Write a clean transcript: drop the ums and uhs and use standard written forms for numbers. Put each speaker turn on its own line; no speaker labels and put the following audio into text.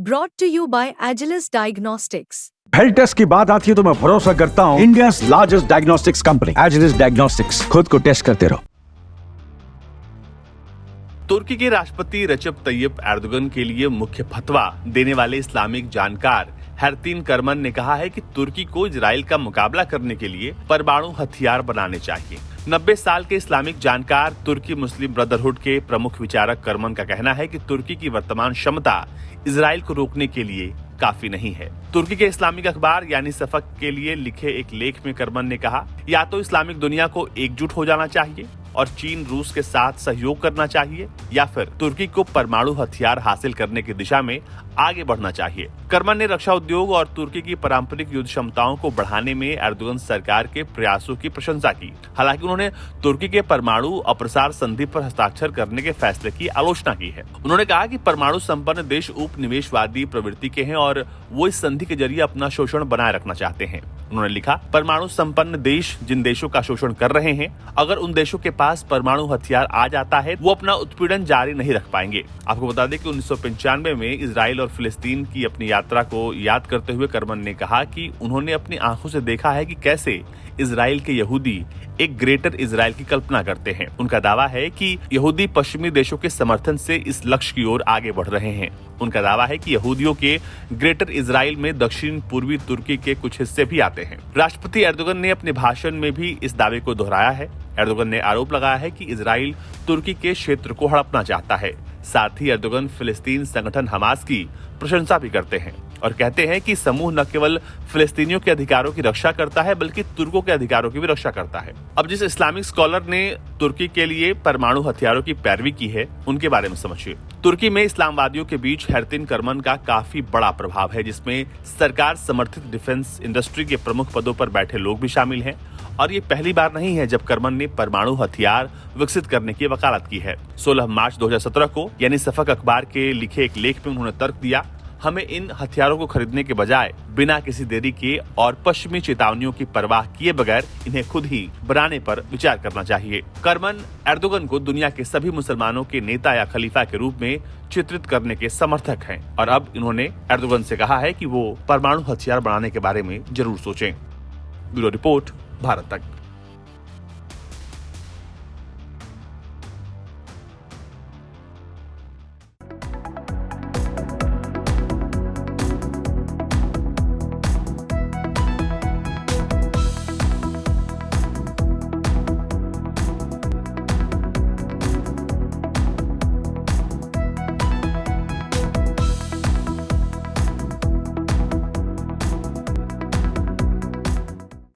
Brought to you by Agilus Diagnostics.
Health test की बात आती है तो मैं भरोसा करता हूँ India largest diagnostics company Agilus diagnostics. खुद को टेस्ट करते रहो।
तुर्की के राष्ट्रपति रजब तैयब एर्दोगन के लिए मुख्य फतवा देने वाले इस्लामिक जानकार हैरतीन करमन ने कहा है कि तुर्की को इजराइल का मुकाबला करने के लिए परमाणु हथियार बनाने चाहिए। 90 साल के इस्लामिक जानकार तुर्की मुस्लिम ब्रदरहुड के प्रमुख विचारक करमन का कहना है कि तुर्की की वर्तमान क्षमता इजराइल को रोकने के लिए काफी नहीं है। तुर्की के इस्लामिक अखबार यानी सफक के लिए लिखे एक लेख में करमन ने कहा, या तो इस्लामिक दुनिया को एकजुट हो जाना चाहिए और चीन रूस के साथ सहयोग करना चाहिए, या फिर तुर्की को परमाणु हथियार हासिल करने की दिशा में आगे बढ़ना चाहिए। करमन ने रक्षा उद्योग और तुर्की की पारंपरिक युद्ध क्षमताओं को बढ़ाने में एर्दोगन सरकार के प्रयासों की प्रशंसा की। हालांकि उन्होंने तुर्की के परमाणु अप्रसार संधि पर हस्ताक्षर करने के फैसले की आलोचना की है। उन्होंने कहा कि परमाणु संपन्न देश उपनिवेशवादी प्रवृत्ति के हैं और वो इस संधि के जरिए अपना शोषण बनाए रखना चाहते हैं। उन्होंने लिखा, परमाणु संपन्न देश जिन देशों का शोषण कर रहे हैं, अगर उन देशों के पास परमाणु हथियार आ जाता है, वो अपना उत्पीड़न जारी नहीं रख पाएंगे। आपको बता दें कि 1995 में इजराइल और फिलिस्तीन की अपनी यात्रा को याद करते हुए करमन ने कहा कि उन्होंने अपनी आंखों से देखा है कि कैसे इजराइल के यहूदी एक ग्रेटर इजराइल की कल्पना करते हैं। उनका दावा है कि यहूदी पश्चिमी देशों के समर्थन से इस लक्ष्य की ओर आगे बढ़ रहे हैं। उनका दावा है कि यहूदियों के ग्रेटर इजराइल में दक्षिण पूर्वी तुर्की के कुछ हिस्से भी आते हैं। राष्ट्रपति एर्दोगन ने अपने भाषण में भी इस दावे को दोहराया है। एर्दोगन ने आरोप लगाया है कि इजराइल तुर्की के क्षेत्र को हड़पना चाहता है। साथ ही एर्दोगन फिलिस्तीन संगठन हमास की प्रशंसा भी करते हैं और कहते हैं कि समूह न केवल फिलिस्तीनियों के अधिकारों की रक्षा करता है बल्कि तुर्कों के अधिकारों की भी रक्षा करता है। अब जिस इस्लामिक स्कॉलर ने तुर्की के लिए परमाणु हथियारों की पैरवी की है, उनके बारे में समझिए। तुर्की में इस्लामवादियों के बीच हैरतीन करमन का काफी बड़ा प्रभाव है, जिसमें सरकार समर्थित डिफेंस इंडस्ट्री के प्रमुख पदों पर बैठे लोग भी शामिल हैं। और ये पहली बार नहीं है जब करमन ने परमाणु हथियार विकसित करने की वकालत की है। 16 मार्च 2017 को यानी सफक अखबार के लिखे एक लेख में उन्होंने तर्क दिया, हमें इन हथियारों को खरीदने के बजाय बिना किसी देरी के और पश्चिमी चेतावनियों की परवाह किए बगैर इन्हें खुद ही बनाने पर विचार करना चाहिए। करमन एर्दोगन को दुनिया के सभी मुसलमानों के नेता या खलीफा के रूप में चित्रित करने के समर्थक हैं और अब इन्होंने एर्दोगन से कहा है कि वो परमाणु हथियार बनाने के बारे में जरूर सोचें। ब्यूरो रिपोर्ट, भारत तक।